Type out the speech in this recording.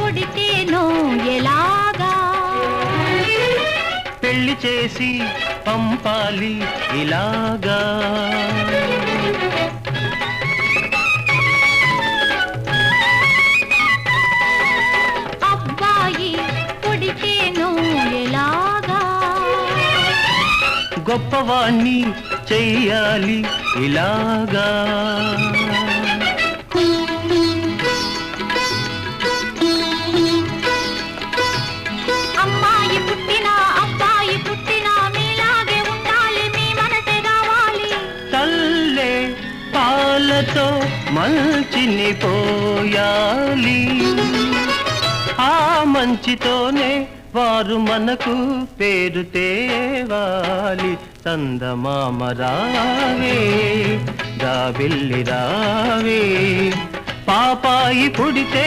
పుడితేనో ఎలాగా పెళ్లి చేసి పంపాలి ఇలాగా అబ్బాయి పుడితేనో ఎలాగా గొప్పవాణ్ణి చెయ్యాలి ఇలాగా అమ్మాయి పుట్టినా అబ్బాయి పుట్టినా మీలాగే ఉండాలి మీ మనసే కావాలి తల్లే పాలతో మంచిని పోయాలి ఆ మంచితోనే వారు మనకు పేరు తేవాలి చందమామ రావే జాబిల్లి రావే పాపాయి పుడితే